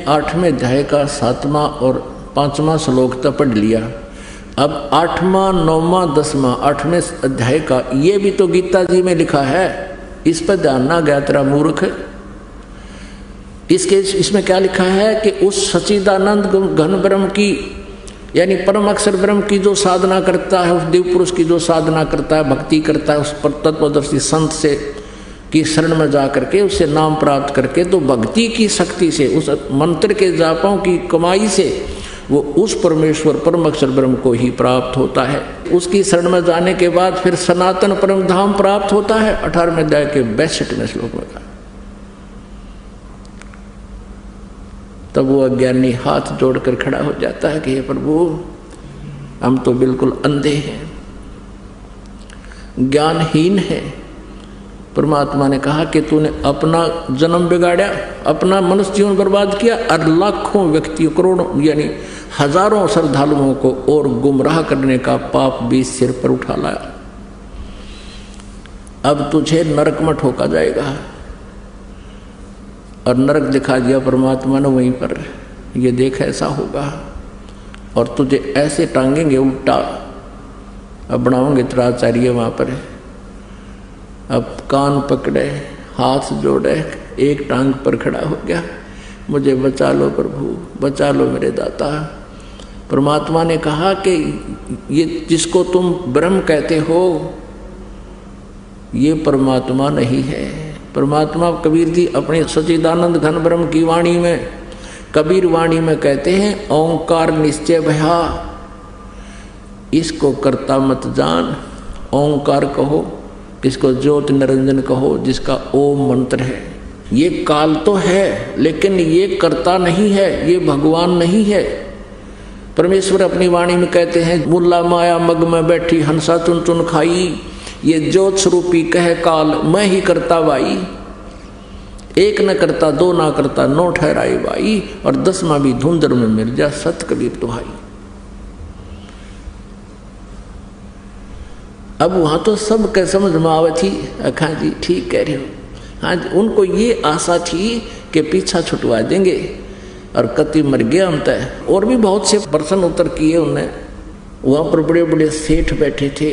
8वें अध्याय का 7वां और 5वां श्लोक तक पढ़ लिया। अब 8वां 9वां 10वां 8वें अध्याय का ये भी तो गीता जी में लिखा है, इस पर ध्यान ना गया तेरा मूर्ख। इसमें क्या लिखा है कि उस सच्चिदानंद घन ब्रह्म की यानी परम अक्षर ब्रह्म की जो साधना करता है, उस दिव्य पुरुष की जो साधना करता है, भक्ति करता है, उस पर तत्वदर्शी संत से की शरण में जा करके उससे नाम प्राप्त करके तो भक्ति की शक्ति से उस मंत्र के जापों की कमाई से वो उस परमेश्वर परम अक्षर ब्रह्म को ही प्राप्त होता है। उसकी शरण में जाने के बाद फिर सनातन परम धाम प्राप्त होता है। 18वें अध्याय के 62वें श्लोक में कहा। तब वो अज्ञानी हाथ जोड़कर खड़ा हो जाता है कि हे प्रभु, हम तो बिल्कुल अंधे हैं, ज्ञानहीन हैं। परमात्मा ने कहा कि तूने अपना जन्म बिगाड़ा, अपना मनुष्य जीवन बर्बाद किया और लाखों व्यक्तियों करोड़ों यानी हजारों श्रद्धालुओं को और गुमराह करने का पाप भी सिर पर उठा लाया। अब तुझे नरक में ठोका जाएगा। और नरक दिखा दिया परमात्मा ने वहीं पर, ये देख ऐसा होगा और तुझे ऐसे टांगेंगे उल्टा। अब बनाओगे त्राचार्य वहाँ पर। अब कान पकड़े, हाथ जोड़े, एक टांग पर खड़ा हो गया, मुझे बचा लो प्रभु, बचा लो मेरे दाता। परमात्मा ने कहा कि ये जिसको तुम ब्रह्म कहते हो ये परमात्मा नहीं है। परमात्मा कबीर जी अपने सच्चिदानंद घन ब्रह्म की वाणी में, कबीर वाणी में कहते हैं, ओंकार निश्चय भया, इसको कर्ता मत जान। ओंकार कहो, इसको ज्योति निरंजन कहो, जिसका ओम मंत्र है। ये काल तो है लेकिन ये कर्ता नहीं है, ये भगवान नहीं है। परमेश्वर अपनी वाणी में कहते हैं, मुल्ला माया मग में बैठी हंसा चुन चुन खाई, ये ज्योत स्वरूपी कह काल मैं ही करता भाई। एक न करता दो ना करता नो ठहराई भाई, और 10वां भी धुंधर में मिल जा सत कबीर दुहाई। अब वहां तो सब के समझ में आवे थी, अखा जी ठीक कह रहे हो। हाँ जी, उनको ये आशा थी कि पीछा छुटवा देंगे और कति मर गया हम तय। और भी बहुत से प्रश्न उत्तर किए उन्हें। वहाँ पर बड़े बड़े सेठ बैठे थे,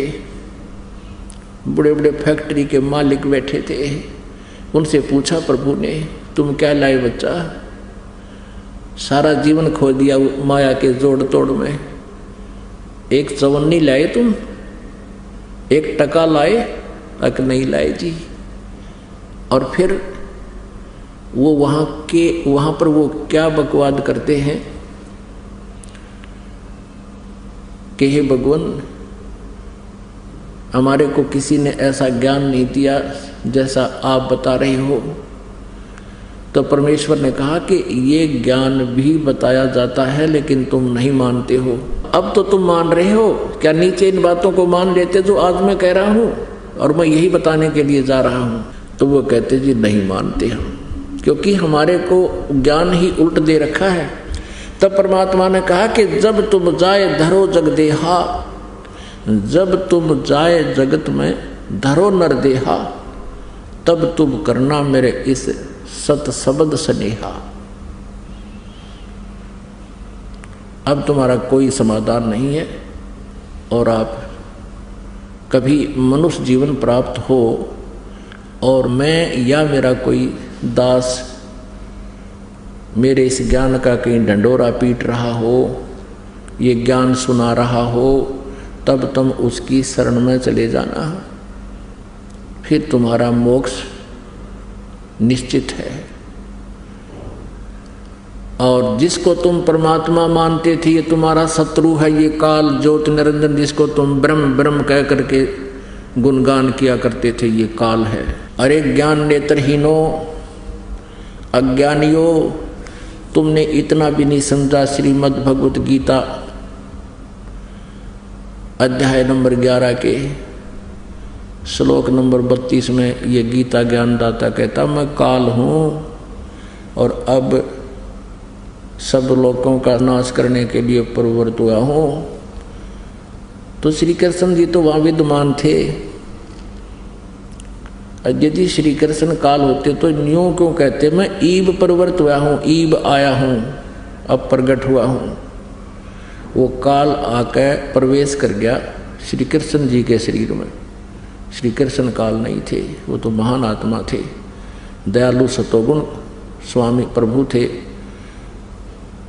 बड़े बड़े फैक्ट्री के मालिक बैठे थे। उनसे पूछा प्रभु ने, तुम क्या लाए बच्चा? सारा जीवन खो दिया माया के जोड़ तोड़ में। एक चवन्नी लाए तुम, एक टका लाए? अक नहीं लाए जी। और फिर वो वहाँ पर वो क्या बकवाद करते हैं कि हे भगवान, हमारे को किसी ने ऐसा ज्ञान नहीं दिया जैसा आप बता रहे हो। तो परमेश्वर ने कहा कि ये ज्ञान भी बताया जाता है लेकिन तुम नहीं मानते हो। अब तो तुम मान रहे हो, क्या नीचे इन बातों को मान लेते जो आज मैं कह रहा हूँ और मैं यही बताने के लिए जा रहा हूँ? तो वो कहते जी नहीं मानते हम, क्योंकि हमारे को ज्ञान ही उल्ट दे रखा है। तब परमात्मा ने कहा कि जब तुम जाए धरो जग देहा, जब तुम जाए जगत में धरो नर देहा, तब तुम करना मेरे इस सत शब्द स्नेहा। अब तुम्हारा कोई समाधान नहीं है और आप कभी मनुष्य जीवन प्राप्त हो और मैं या मेरा कोई दास मेरे इस ज्ञान का कहीं ढंडोरा पीट रहा हो, ये ज्ञान सुना रहा हो, तब तुम उसकी शरण में चले जाना, फिर तुम्हारा मोक्ष निश्चित है। और जिसको तुम परमात्मा मानते थे ये तुम्हारा शत्रु है, ये काल ज्योति निरंजन जिसको तुम ब्रह्म ब्रह्म कह करके गुणगान किया करते थे, ये काल है। अरे ज्ञान नेत्रहीनो अज्ञानियों, तुमने इतना भी नहीं समझा। श्रीमद् भगवत गीता अध्याय नंबर 11 के श्लोक नंबर 32 में ये गीता ज्ञानदाता कहता, मैं काल हूँ और अब सब लोगों का नाश करने के लिए प्रवृत्त हुआ हूँ। तो श्री कृष्ण जी तो वहाँ विद्यमान थे यदि श्री कृष्ण काल होते तो न्यों क्यों कहते, मैं ईब प्रवर्त हुआ हूँ, ईब आया हूँ, अब प्रकट हुआ हूँ। वो काल आके प्रवेश कर गया श्री कृष्ण जी के शरीर में। श्री कृष्ण काल नहीं थे, वो तो महान आत्मा थे, दयालु सतोगुण स्वामी प्रभु थे।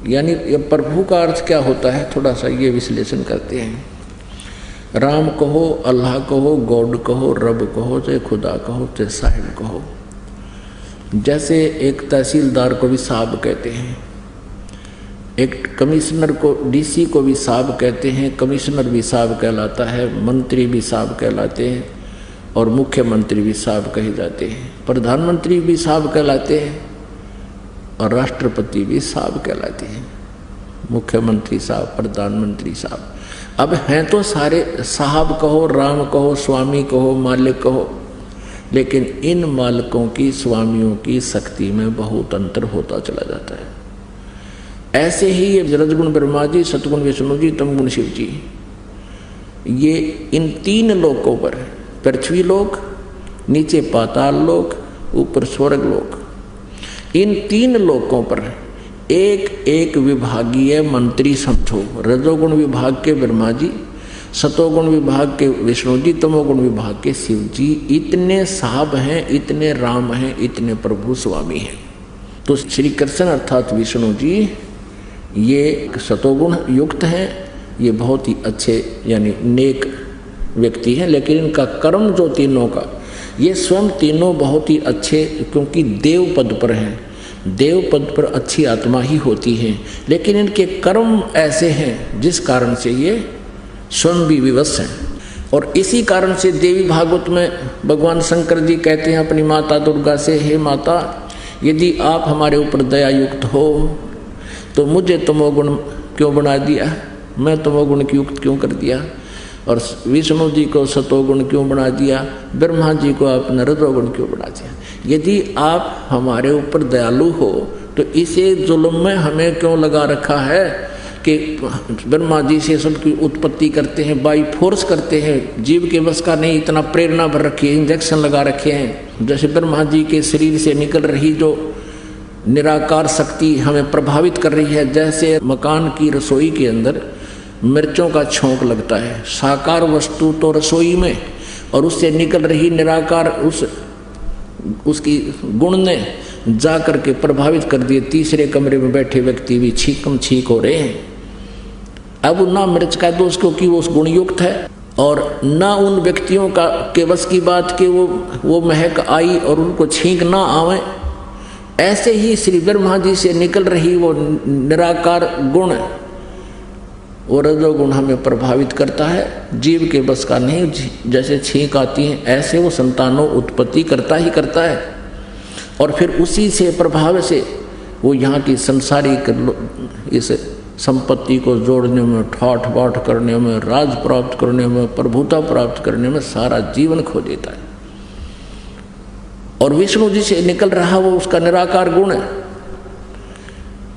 यानी ये प्रभु का अर्थ क्या होता है, थोड़ा सा ये विश्लेषण करते हैं। राम कहो, अल्लाह कहो, गॉड कहो, रब कहो, चाहे खुदा कहो, चाहे साहिब कहो। जैसे एक तहसीलदार को भी साहब कहते हैं, एक कमिश्नर को, डीसी को भी साहब कहते हैं, कमिश्नर भी साहब कहलाता है, मंत्री भी साहब कहलाते हैं, और मुख्यमंत्री भी साहब कहे जाते हैं, प्रधानमंत्री भी साहब कहलाते हैं, और राष्ट्रपति भी साहब कहलाते हैं। मुख्यमंत्री साहब, प्रधानमंत्री साहब। अब हैं तो सारे साहब कहो, राम कहो, स्वामी कहो, मालिक कहो, लेकिन इन मालिकों की, स्वामियों की शक्ति में बहुत अंतर होता चला जाता है। ऐसे ही ये रजगुण ब्रह्मा जी, सतगुण विष्णु जी, तमगुण शिव जी, ये इन तीन लोकों पर, पृथ्वी लोक, नीचे पाताल लोक, ऊपर स्वर्ग लोक, इन तीन लोकों पर एक एक विभागीय मंत्री समझो। रजोगुण विभाग के ब्रह्मा जी, सतोगुण विभाग के विष्णु जी, तमोगुण विभाग के शिव जी। इतने साहब हैं, इतने राम हैं, इतने प्रभु स्वामी हैं। तो श्री कृष्ण अर्थात विष्णु जी ये सतोगुण युक्त हैं, ये बहुत ही अच्छे यानी नेक व्यक्ति हैं। लेकिन इनका कर्म जो तीनों का, ये स्वयं तीनों बहुत ही अच्छे, क्योंकि देव पद पर हैं, देव पद पर अच्छी आत्मा ही होती है, लेकिन इनके कर्म ऐसे हैं जिस कारण से ये स्वयं भी विवश हैं। और इसी कारण से देवी भागवत में भगवान शंकर जी कहते हैं अपनी माता दुर्गा से, हे माता, यदि आप हमारे ऊपर दया युक्त हो तो मुझे तमोगुण क्यों बना दिया, मैं तमोगुण की युक्त क्यों कर दिया, और विष्णु जी को सतोगुण क्यों बना दिया, ब्रह्मा जी को आपने रजोगुण क्यों बना दिया। यदि आप हमारे ऊपर दयालु हो तो इसे जुल्म में हमें क्यों लगा रखा है कि ब्रह्मा जी से सबकी उत्पत्ति करते हैं, बाई फोर्स करते हैं, जीव के बस का नहीं, इतना प्रेरणा भर रखी है, इंजेक्शन लगा रखे हैं। जैसे ब्रह्मा जी के शरीर से निकल रही जो निराकार शक्ति हमें प्रभावित कर रही है, जैसे मकान की रसोई के अंदर मिर्चों का छोंक लगता है, साकार वस्तु तो रसोई में, और उससे निकल रही निराकार उसकी गुण ने जा करके प्रभावित कर दिए। तीसरे कमरे में बैठे व्यक्ति भी छींकम छींक हो रहे हैं। अब ना मिर्च का दोष क्योंकि वो उस गुणयुक्त है, और ना उन व्यक्तियों का के बस की बात कि वो महक आई और उनको छींक ना आवे। ऐसे ही श्री ब्रह्मा जी से निकल रही वो निराकार गुण, वो रजोगुण हमें प्रभावित करता है, जीव के बस का नहीं। जैसे छींक आती है ऐसे वो संतानों उत्पत्ति करता ही करता है, और फिर उसी से प्रभाव से वो यहाँ की संसारिक इस संपत्ति को जोड़ने में, ठाठ बाट करने में, राज प्राप्त करने में, प्रभुता प्राप्त करने में सारा जीवन खो देता है। और विष्णु जी से निकल रहा वो उसका निराकार गुण है,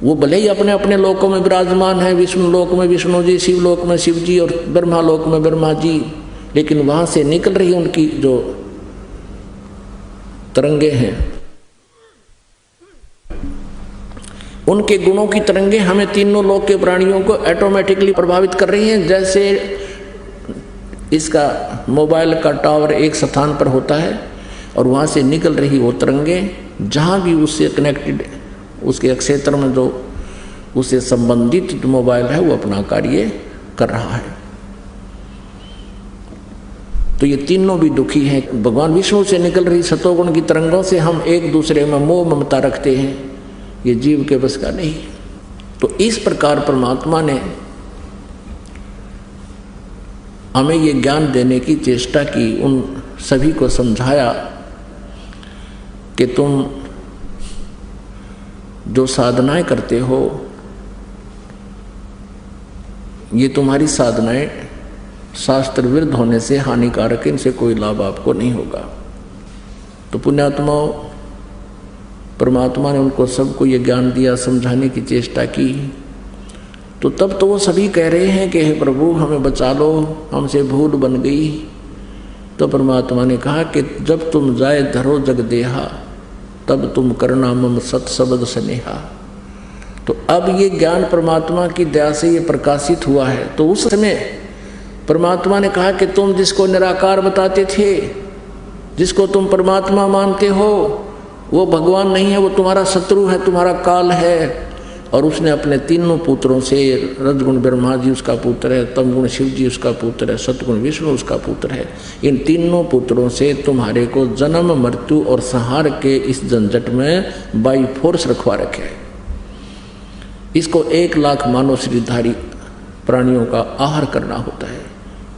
वो भले ही अपने अपने लोकों में विराजमान है, विष्णु लोक में विष्णु जी, शिव लोक में शिव जी, और ब्रह्मा लोक में ब्रह्मा जी, लेकिन वहां से निकल रही उनकी जो तरंगे हैं, उनके गुणों की तरंगे हमें तीनों लोक के प्राणियों को ऑटोमेटिकली प्रभावित कर रही हैं। जैसे इसका मोबाइल का टावर एक स्थान पर होता है और वहां से निकल रही वो तरंगे जहां भी उससे कनेक्टेड, उसके क्षेत्र में जो उससे संबंधित मोबाइल है वो अपना कार्य कर रहा है। तो ये तीनों भी दुखी हैं। भगवान विष्णु से निकल रही सतोगुण की तरंगों से हम एक दूसरे में मोह ममता रखते हैं, ये जीव के बस का नहीं। तो इस प्रकार परमात्मा ने हमें ये ज्ञान देने की चेष्टा की, उन सभी को समझाया कि तुम जो साधनाएं करते हो, ये तुम्हारी साधनाएं शास्त्र विरुद्ध होने से हानिकारक, इनसे कोई लाभ आपको नहीं होगा। तो पुण्यात्माओं, परमात्मा ने उनको सबको ये ज्ञान दिया, समझाने की चेष्टा की। तो तब तो वो सभी कह रहे हैं कि हे प्रभु हमें बचा लो, हमसे भूल बन गई, तो परमात्मा ने कहा कि जब तुम जाए धरो जग देहा तब तुम करना मम सत शब्द स्नेहा। तो अब ये ज्ञान परमात्मा की दया से ये प्रकाशित हुआ है। तो उस समय परमात्मा ने कहा कि तुम जिसको निराकार बताते थे, जिसको तुम परमात्मा मानते हो, वो भगवान नहीं है, वो तुम्हारा शत्रु है, तुम्हारा काल है। और उसने अपने तीनों पुत्रों से, रजगुण ब्रह्मा जी उसका पुत्र है, तमगुण शिव जी उसका पुत्र है, सतगुण विष्णु उसका पुत्र है, इन तीनों पुत्रों से तुम्हारे को जन्म मृत्यु और संहार के इस झंझट में बाई फोर्स रखवा रखे है। इसको 1 लाख मानव शरीरधारी प्राणियों का आहार करना होता है,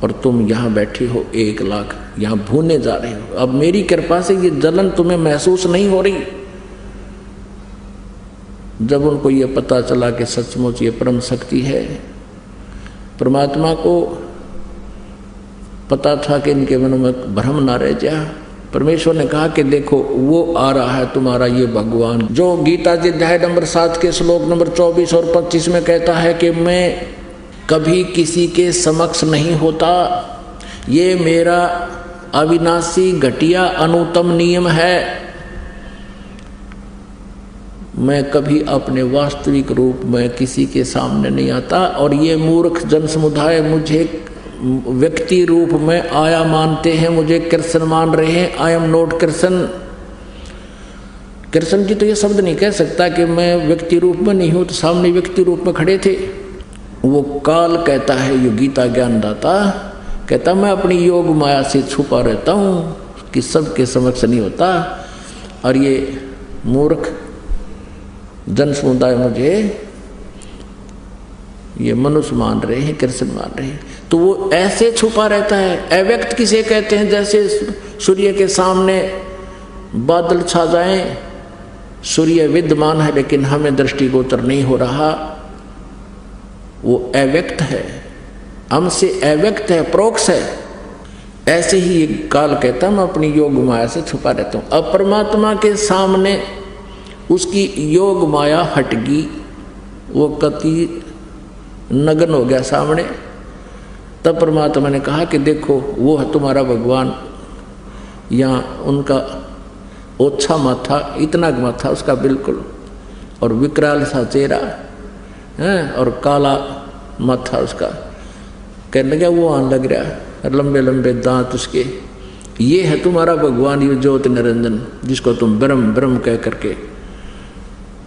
और तुम यहाँ बैठे हो 1 लाख यहाँ भूने जा रहे हो। अब मेरी कृपा से ये जलन तुम्हें महसूस नहीं हो रही। जब उनको ये पता चला कि सचमुच ये परम शक्ति है, परमात्मा को पता था कि इनके मन में भ्रम ना रह जाए, परमेश्वर ने कहा कि देखो वो आ रहा है तुम्हारा ये भगवान, जो गीता जी अध्याय नंबर 7 के श्लोक नंबर 24 और 25 में कहता है कि मैं कभी किसी के समक्ष नहीं होता, ये मेरा अविनाशी घटिया अनुत्तम नियम है। मैं कभी अपने वास्तविक रूप में किसी के सामने नहीं आता, और ये मूर्ख जन समुदाय मुझे व्यक्ति रूप में आया मानते हैं, मुझे कृष्ण मान रहे हैं। I am not Krishna. Krishna ji तो ये शब्द नहीं कह सकता कि मैं व्यक्ति रूप में नहीं हूँ, तो सामने व्यक्ति रूप में खड़े थे। वो काल कहता है, यो गीता ज्ञानदाता कहता मैं अपनी योग माया से छुपा रहता हूँ कि सबके समक्ष नहीं होता, और ये मूर्ख जन समुदाय मुझे ये मनुष्य मान रहे हैं, कृष्ण मान रहे हैं। तो वो ऐसे छुपा रहता है। अव्यक्त किसे कहते हैं? जैसे सूर्य के सामने बादल छा जाएं, सूर्य विद्यमान है लेकिन हमें दृष्टिगोचर नहीं हो रहा, वो अव्यक्त है, हमसे अव्यक्त है, प्रोक्ष है। ऐसे ही काल कहता मैं अपनी योग माया से छुपा रहता हूँ। अब परमात्मा के सामने उसकी योग माया हट गई, वो कति नग्न हो गया सामने। तब परमात्मा ने कहा कि देखो वो है तुम्हारा भगवान। यहाँ उनका ओछा माथा, इतना माथा उसका बिल्कुल, और विकराल सा चेहरा है, और काला माथा उसका। कहने लगा वो आने लग रहा है, लंबे लंबे दांत उसके। ये है तुम्हारा भगवान, ये ज्योति निरंजन, जिसको तुम ब्रह्म ब्रह्म कह करके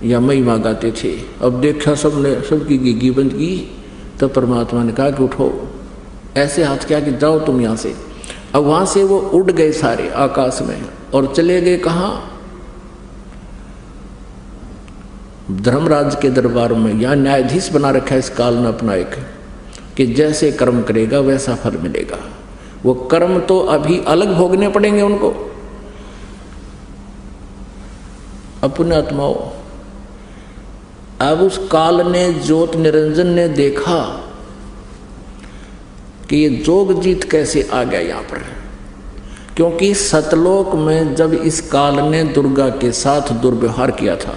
या महिमा गाते थे। अब देखा सबने, सबकी गिगी बंद की। तब परमात्मा ने कहा कि उठो, ऐसे हाथ किया कि जाओ तुम यहाँ से। अब वहाँ से वो उड़ गए सारे आकाश में, और चले गए कहाँ? धर्मराज के दरबार में। यहाँ न्यायाधीश बना रखा है इस काल ने अपना एक, कि जैसे कर्म करेगा वैसा फल मिलेगा। वो कर्म तो अभी अलग भोगने पड़ेंगे उनको। अपने आत्माओं, अब उस काल ने, ज्योत निरंजन ने देखा कि ये जोग जीत कैसे आ गया यहाँ पर, क्योंकि सतलोक में जब इस काल ने दुर्गा के साथ दुर्व्यवहार किया था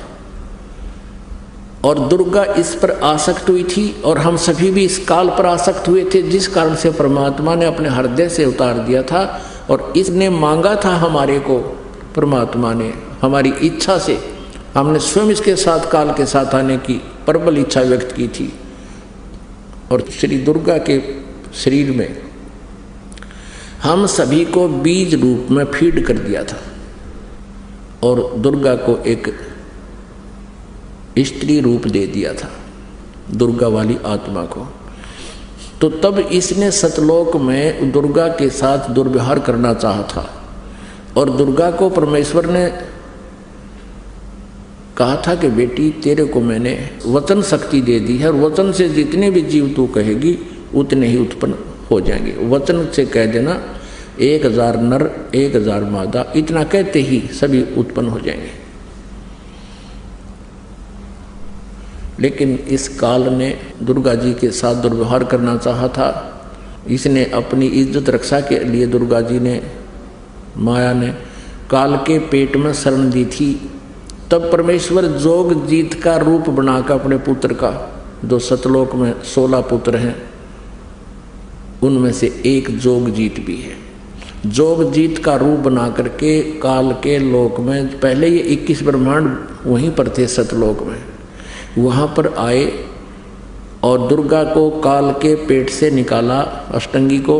और दुर्गा इस पर आसक्त हुई थी, और हम सभी भी इस काल पर आसक्त हुए थे, जिस कारण से परमात्मा ने अपने हृदय से उतार दिया था। और इसने मांगा था हमारे को, परमात्मा ने हमारी इच्छा से, हमने स्वयं इसके साथ काल के साथ आने की प्रबल इच्छा व्यक्त की थी। और श्री दुर्गा के शरीर में हम सभी को बीज रूप में फीड कर दिया था, और दुर्गा को एक स्त्री रूप दे दिया था, दुर्गा वाली आत्मा को। तो तब इसने सतलोक में दुर्गा के साथ दुर्व्यवहार करना चाहा था, और दुर्गा को परमेश्वर ने कहा था कि बेटी तेरे को मैंने वचन शक्ति दे दी है, और वचन से जितने भी जीव तू कहेगी उतने ही उत्पन्न हो जाएंगे। वचन से कह देना 1000 नर 1000 मादा, इतना कहते ही सभी उत्पन्न हो जाएंगे। लेकिन इस काल ने दुर्गा जी के साथ दुर्व्यवहार करना चाहा था। इसने अपनी इज्जत रक्षा के लिए दुर्गा जी ने, माया ने काल के पेट में शरण दी थी। तब परमेश्वर जोग जीत का रूप बनाकर अपने पुत्र का, जो सतलोक में 16 पुत्र हैं, उनमें से एक जोग जीत भी है। जोग जीत का रूप बना करके काल के लोक में, पहले ये 21 ब्रह्मांड वहीं पर थे सतलोक में, वहाँ पर आए और दुर्गा को काल के पेट से निकाला, अष्टंगी को,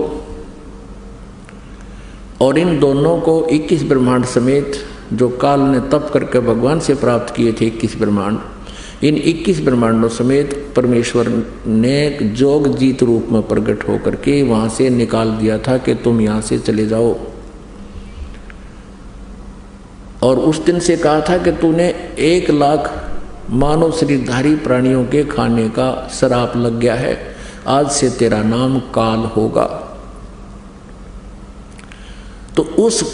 और इन दोनों को 21 ब्रह्मांड समेत जो काल ने तप करके भगवान से प्राप्त किए थे 21 ब्रह्मांड, इन 21 ब्रह्मांडों समेत परमेश्वर ने जोग जीत रूप में प्रकट होकर के वहाँ से निकाल दिया था कि तुम यहाँ से चले जाओ। और उस दिन से कहा था कि तूने 1 लाख मानव शरीरधारी प्राणियों के खाने का श्राप लग गया है, आज से तेरा नाम काल होगा। तो उस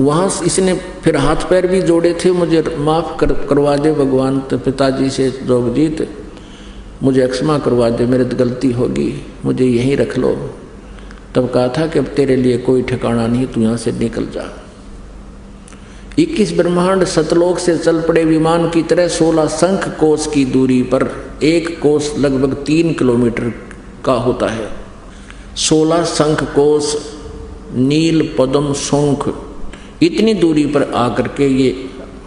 वहाँ इसने फिर हाथ पैर भी जोड़े थे, मुझे माफ़ करवा दे भगवान, तो पिताजी से जोगजीत मुझे क्षमा करवा दे, मेरे तो गलती होगी, मुझे यहीं रख लो। तब कहा था कि अब तेरे लिए कोई ठिकाना नहीं, तू यहाँ से निकल जा। 21 ब्रह्मांड सतलोक से चल पड़े विमान की तरह 16 शंख कोस की दूरी पर, एक कोस लगभग 3 किलोमीटर का होता है। 16 शंख कोस, नील पद्म शंख, इतनी दूरी पर आकर के ये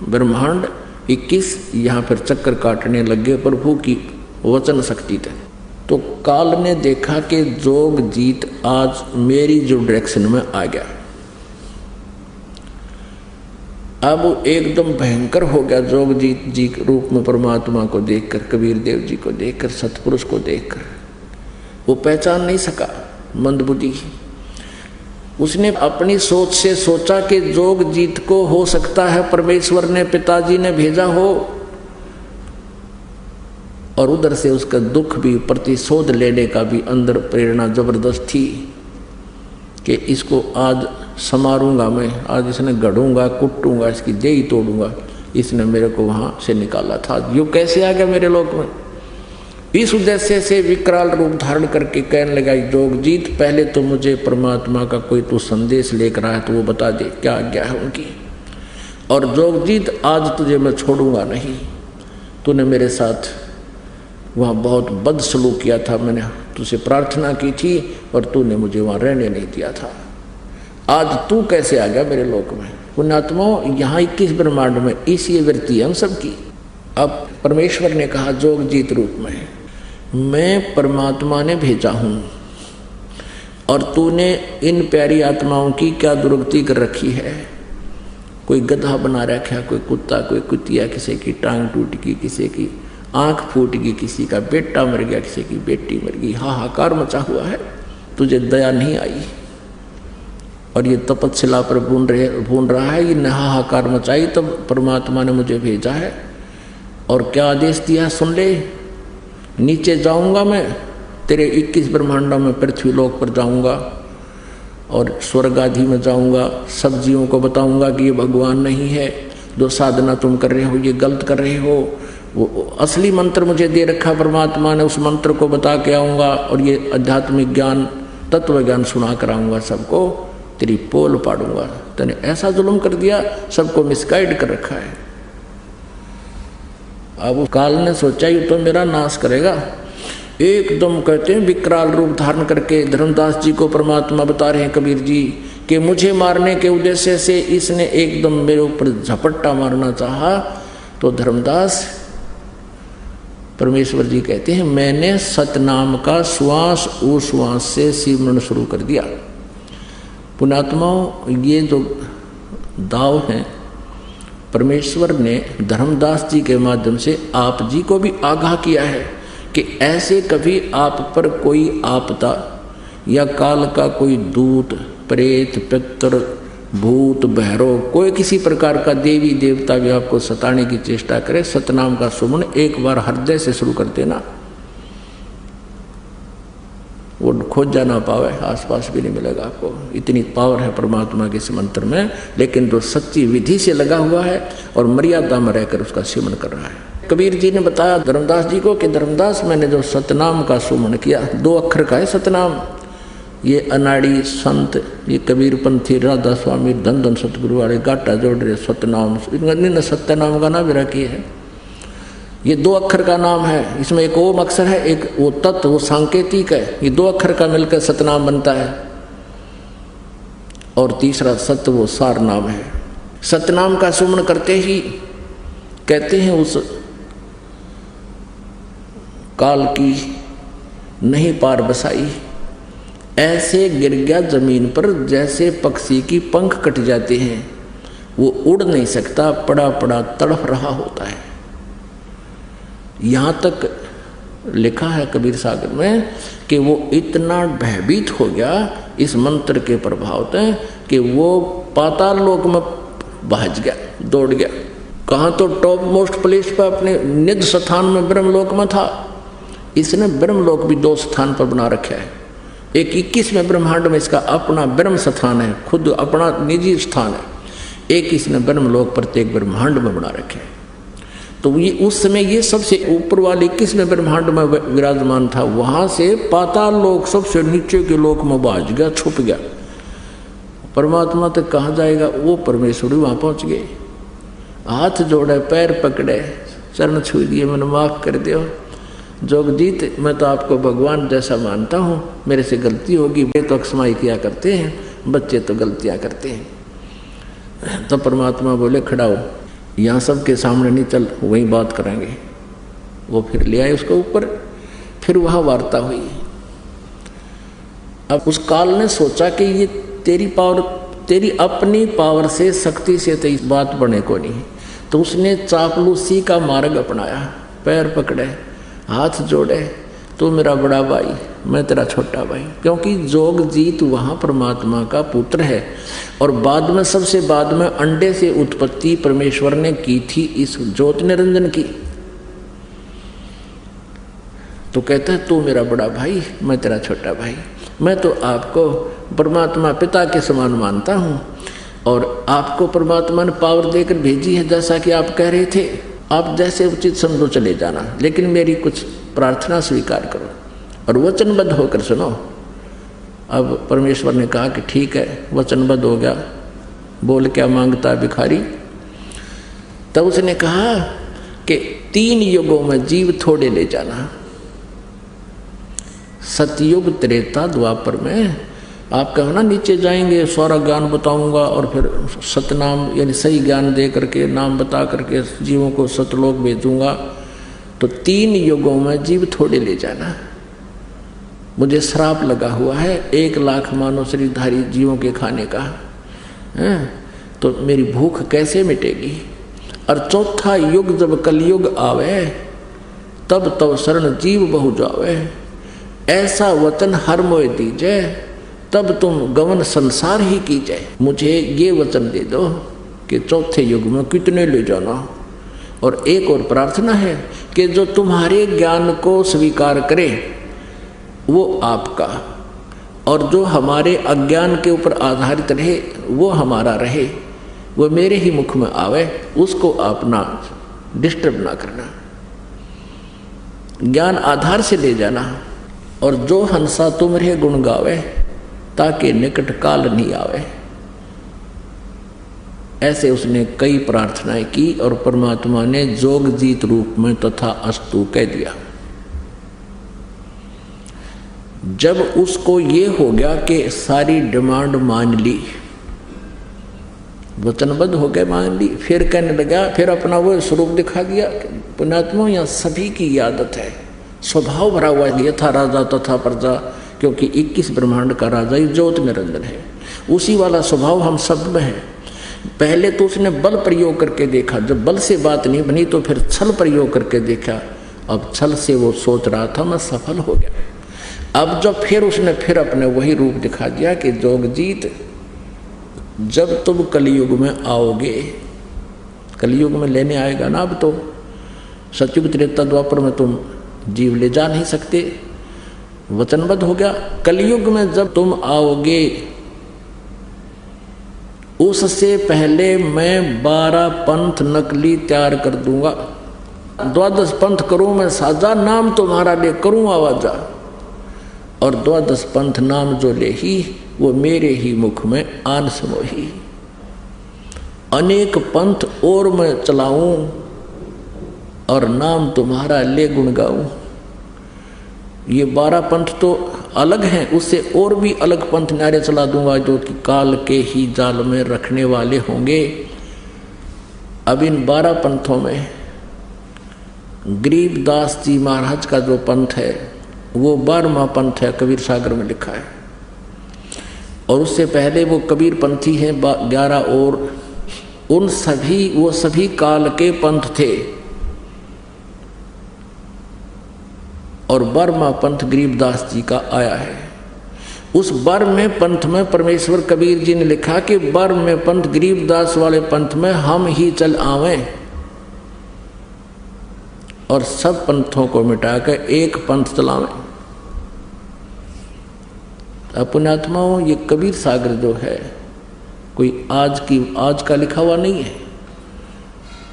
ब्रह्मांड 21 यहाँ पर चक्कर काटने लगे प्रभु की वचन शक्ति थे। तो काल ने देखा कि जोग जीत आज मेरी जो डायरेक्शन में आ गया, अब एकदम भयंकर हो गया। जोग जीत जी के रूप में परमात्मा को देखकर, कबीर देव जी को देखकर, सतपुरुष को देखकर वो पहचान नहीं सका, मंदबुद्धि। उसने अपनी सोच से सोचा कि जोग जीत को हो सकता है परमेश्वर ने, पिताजी ने भेजा हो, और उधर से उसका दुख भी, प्रतिशोध लेने का भी अंदर प्रेरणा जबरदस्त थी कि इसको आज समारूंगा मैं, आज इसने गढ़ूंगा, कुटूंगा, इसकी देही तोड़ूंगा। इसने मेरे को वहाँ से निकाला था, यो कैसे आ गया मेरे लोक में। इस उद्देश्य से विकराल रूप धारण करके कहने लगा, जोगजीत पहले तो मुझे परमात्मा का कोई तू संदेश लेकर आया तो वो बता दे, क्या आज्ञा है उनकी। और जोगजीत आज तुझे मैं छोड़ूंगा नहीं, तूने मेरे साथ वहाँ बहुत बदसलूक किया था, मैंने तुझसे प्रार्थना की थी और तूने मुझे वहाँ रहने नहीं दिया था, आज तू कैसे आ गया मेरे लोक में। पुण्यात्माओं, यहाँ 21 ब्रह्मांड में इसी वृत्ति है हम सबकी। अब परमेश्वर ने कहा जोगजीत रूप में, मैं परमात्मा ने भेजा हूँ और तूने इन प्यारी आत्माओं की क्या दुर्गति कर रखी है। कोई गधा बना रखा है, कोई कुत्ता, कोई कुतिया, किसी की टांग टूट गई, किसी की आंख फूट गई, किसी का बेटा मर गया, किसी की बेटी मर गई, हाहाकार मचा हुआ है, तुझे दया नहीं आई। और ये तपस्या पर भून रहा है, ये हाहाकार मचाई, तब परमात्मा ने मुझे भेजा है। और क्या आदेश दिया सुन ले, नीचे जाऊंगा मैं तेरे 21 ब्रह्मांडों में, पृथ्वी लोक पर जाऊंगा और स्वर्ग आदि में जाऊंगा, सब जीवों को बताऊंगा कि ये भगवान नहीं है, जो साधना तुम कर रहे हो ये गलत कर रहे हो। वो असली मंत्र मुझे दे रखा परमात्मा ने, उस मंत्र को बता के आऊँगा और ये आध्यात्मिक ज्ञान, तत्व ज्ञान सुना कर आऊँगा, सबको तेरी पोल पाड़ूंगा। तूने ऐसा जुल्म कर दिया, सबको मिसगाइड कर रखा है। अब काल ने सोचा ये तो मेरा नाश करेगा, एकदम कहते हैं विकराल रूप धारण करके धर्मदास जी को परमात्मा बता रहे हैं कबीर जी कि मुझे मारने के उद्देश्य से इसने एकदम मेरे ऊपर झपट्टा मारना चाहा। तो धर्मदास परमेश्वर जी कहते हैं, मैंने सतनाम का श्वास उश्वास से सिमरन शुरू कर दिया। पुण्यात्माओं, ये जो दाव हैं परमेश्वर ने धर्मदास जी के माध्यम से आप जी को भी आगाह किया है कि ऐसे कभी आप पर कोई आपदा या काल का कोई दूत, प्रेत, पितर, भूत, भैरव, कोई किसी प्रकार का देवी देवता भी आपको सताने की चेष्टा करे, सतनाम का सुमन एक बार हृदय से शुरू कर देना, वो खोज जा ना पावे, आसपास भी नहीं मिलेगा आपको। इतनी पावर है परमात्मा के इस मंत्र में। लेकिन जो सच्ची विधि से लगा हुआ है और मर्यादा में रहकर उसका सेवन कर रहा है। कबीर जी ने बताया धर्मदास जी को कि धर्मदास, मैंने जो सतनाम का सुमन किया, 2 अक्षर का है सतनाम। ये अनाड़ी संत, ये कबीर पंथी, राधा स्वामी, धन धन सतगुरु वाले गाटा जोड़ रहे सतनाम, इन्होंने सत्यनाम का नाम भी रखी है। ये 2 अक्षर का नाम है, इसमें एक ओम अक्षर है, एक वो तत्व, वो सांकेतिक है। ये 2 अक्षर का मिलकर सतनाम बनता है। और तीसरा सत्य वो सार नाम है। सतनाम का सुमन करते ही कहते हैं उस काल की नहीं पार बसाई, ऐसे गिर गया जमीन पर जैसे पक्षी की पंख कट जाते हैं, वो उड़ नहीं सकता, पड़ा पड़ा तड़फ रहा होता है। यहाँ तक लिखा है कबीर सागर में कि वो इतना भयभीत हो गया इस मंत्र के प्रभाव से कि वो पाताल लोक में भाग गया, दौड़ गया। कहाँ तो टॉप मोस्ट प्लेस पर अपने निज स्थान में ब्रह्मलोक में था। इसने ब्रह्मलोक भी 2 स्थान पर बना रखा है। एक 21वें ब्रह्मांड में इसका अपना ब्रह्म स्थान है, खुद अपना निजी स्थान है। एक इसने ब्रह्मलोक प्रत्येक ब्रह्मांड में बना रखे है। तो ये उस समय ये सबसे ऊपर वाले 21वें ब्रह्मांड में विराजमान था, वहां से पाताल लोक सबसे नीचे के लोक में भाग गया, छुप गया। परमात्मा तक कहाँ जाएगा? वो परमेश्वरी वहां पहुंच गए। हाथ जोड़े, पैर पकड़े, चरण छू दिए, मैंने माफ कर दियो जोगजीत, मैं तो आपको भगवान जैसा मानता हूँ, मेरे से गलती होगी, वे तो अक्षमाई किया करते हैं, बच्चे तो गलतियाँ करते हैं। तो परमात्मा बोले खड़ा हो, यहाँ सबके सामने नहीं, चल वहीं बात करेंगे। वो फिर ले आए उसको ऊपर, फिर वहाँ वार्ता हुई। अब उस काल ने सोचा कि ये तेरी पावर, तेरी अपनी पावर से, शक्ति से तो इस बात बने को नहीं। तो उसने चापलूसी का मार्ग अपनाया, पैर पकड़े, हाथ जोड़े, तू मेरा बड़ा भाई, मैं तेरा छोटा भाई। क्योंकि जोगजीत वहाँ परमात्मा का पुत्र है और बाद में, सबसे बाद में अंडे से उत्पत्ति परमेश्वर ने की थी इस ज्योति निरंजन की। तो कहता है तू मेरा बड़ा भाई, मैं तेरा छोटा भाई। मैं तो आपको परमात्मा पिता के समान मानता हूँ और आपको परमात्मा ने पावर देकर भेजी है, जैसा कि आप कह रहे थे। आप जैसे उचित समझो चले जाना, लेकिन मेरी कुछ प्रार्थना स्वीकार करो और वचनबद्ध होकर सुनो। अब परमेश्वर ने कहा कि ठीक है, वचनबद्ध हो गया। बोल क्या मांगता भिखारी? तब उसने कहा कि 3 युगों में जीव थोड़े ले जाना, सतयुग, त्रेता, द्वापर में। आप कहो ना नीचे जाएंगे, सारा ज्ञान बताऊंगा और फिर सतनाम यानी सही ज्ञान दे करके, नाम बता करके जीवों को सतलोक भेजूंगा। तो 3 युगों में जीव थोड़े ले जाना। मुझे श्राप लगा हुआ है 1 लाख मानव शरीरधारी जीवों के खाने का है, तो मेरी भूख कैसे मिटेगी? और 4था युग जब कलयुग आवे, तब तब शरण जीव बहु जावे। ऐसा वचन हर मोय दीजे, तब तुम गवन संसार ही कीजिए। मुझे ये वचन दे दो कि 4थे युग में कितने ले जाना। और एक और प्रार्थना है कि जो तुम्हारे ज्ञान को स्वीकार करे वो आपका, और जो हमारे अज्ञान के ऊपर आधारित रहे वो हमारा रहे, वो मेरे ही मुख में आवे, उसको अपना डिस्टर्ब ना करना। ज्ञान आधार से ले जाना। और जो हंसा तुम्हारे गुण गावे, ताकि निकट काल नहीं आवे। ऐसे उसने कई प्रार्थनाएं की और परमात्मा ने जोगजीत रूप में तथा अस्तु कह दिया। जब उसको ये हो गया कि सारी डिमांड मान ली, वचनबद्ध हो गए, मान ली, फिर कहने लगा, फिर अपना वो स्वरूप दिखा दिया। पुण्यात्मा, यहाँ सभी की आदत है, स्वभाव भरा हुआ है, यथा राजा तथा प्रजा, क्योंकि 21 ब्रह्मांड का राजा ही ज्योति निरंजन है। उसी वाला स्वभाव हम सब में है। पहले तो उसने बल प्रयोग करके देखा, जब बल से बात नहीं बनी तो फिर छल प्रयोग करके देखा। अब छल से वो सोच रहा था मैं सफल हो गया। अब जब फिर उसने फिर अपने वही रूप दिखा दिया कि जोगजीत, जब तुम कलयुग में आओगे, कलयुग में लेने आएगा ना, अब तो सतयुग त्रेता द्वापर में तुम जीव ले जा नहीं सकते, वचनबद्ध हो गया। कलयुग में जब तुम आओगे, उससे पहले मैं 12 पंथ नकली तैयार कर दूंगा। 12 पंथ करूं मैं साजा, नाम तुम्हारा ले करूं आवाजा। और 12 पंथ नाम जो ले ही, वो मेरे ही मुख में आन समोही। अनेक पंथ और मैं चलाऊं और नाम तुम्हारा ले गुण गाऊं। ये 12 पंथ तो अलग हैं उससे और भी अलग पंथ न्यारे चला दूंगा, जो कि काल के ही जाल में रखने वाले होंगे। अब इन 12 पंथों में गरीबदास जी महाराज का जो पंथ है वो 12वां पंथ है, कबीर सागर में लिखा है। और उससे पहले वो कबीर पंथी हैं 11, और वो सभी काल के पंथ थे। और 12वां पंथ गरीबदास जी का आया है। उस 12वें पंथ में परमेश्वर कबीर जी ने लिखा कि 12वें पंथ गरीबदास वाले पंथ में हम ही चल आवें और सब पंथों को मिटाकर एक पंथ चलावें। पुण्यात्माओं, ये कबीर सागर जो है कोई आज का लिखा हुआ नहीं है।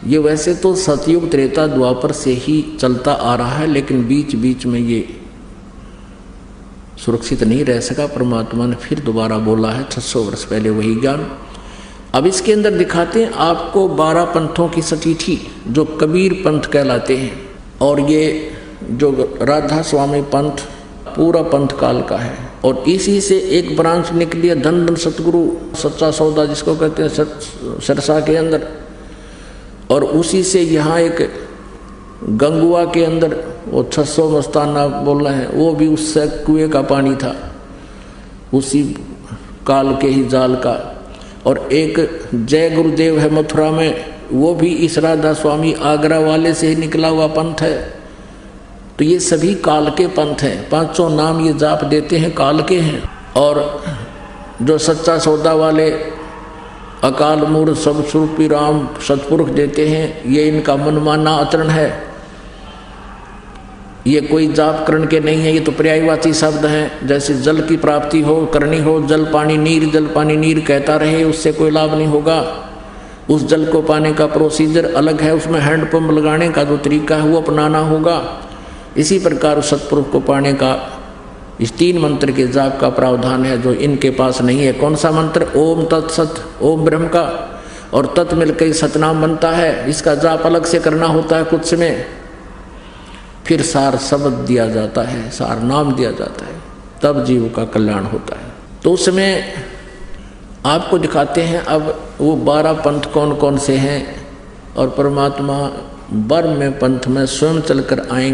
ये वैसे तो सतयुग त्रेता द्वापर से ही चलता आ रहा है, लेकिन बीच बीच में ये सुरक्षित नहीं रह सका। परमात्मा ने फिर दोबारा बोला है 600 वर्ष पहले वही ज्ञान। अब इसके अंदर दिखाते हैं आपको 12 पंथों की सचिठी जो कबीर पंथ कहलाते हैं। और ये जो राधा स्वामी पंथ पूरा पंथ काल का है, और इसी से एक ब्रांच निकली है धन धन सतगुरु सच्चा सौदा जिसको कहते हैं सरसा के अंदर। और उसी से यहाँ एक गंगुआ के अंदर वो 600 मस्ताना बोल रहे हैं, वो भी उससे कुएं का पानी था, उसी काल के ही जाल का। और एक जय गुरुदेव है मथुरा में, वो भी इस राधा स्वामी आगरा वाले से ही निकला हुआ पंथ है। तो ये सभी काल के पंथ हैं। 500 नाम ये जाप देते हैं काल के हैं। और जो सच्चा सौदा वाले अकाल मूर्त सब स्वरूपी राम सतपुरुष देते हैं, ये इनका मनमाना आचरण है। ये कोई जाप करण के नहीं है, ये तो पर्यायवाची शब्द हैं। जैसे जल की प्राप्ति हो करनी हो, जल पानी नीर कहता रहे, उससे कोई लाभ नहीं होगा। उस जल को पाने का प्रोसीजर अलग है, उसमें हैंडपंप लगाने का जो तरीका है वो अपनाना होगा। इसी प्रकार सतपुरुष को पाने का इस 3 मंत्र के जाप का प्रावधान है, जो इनके पास नहीं है। कौन सा मंत्र? ओम तत्सत, ओम ब्रह्म का, और तत् मिलकर सतनाम बनता है। इसका जाप अलग से करना होता है कुछ में, फिर सार शब्द दिया जाता है, सार नाम दिया जाता है, तब जीव का कल्याण होता है। तो उसमें आपको दिखाते हैं अब वो 12 पंथ कौन कौन से हैं। और परमात्मा 12वें पंथ में स्वयं चलकर आएंगे।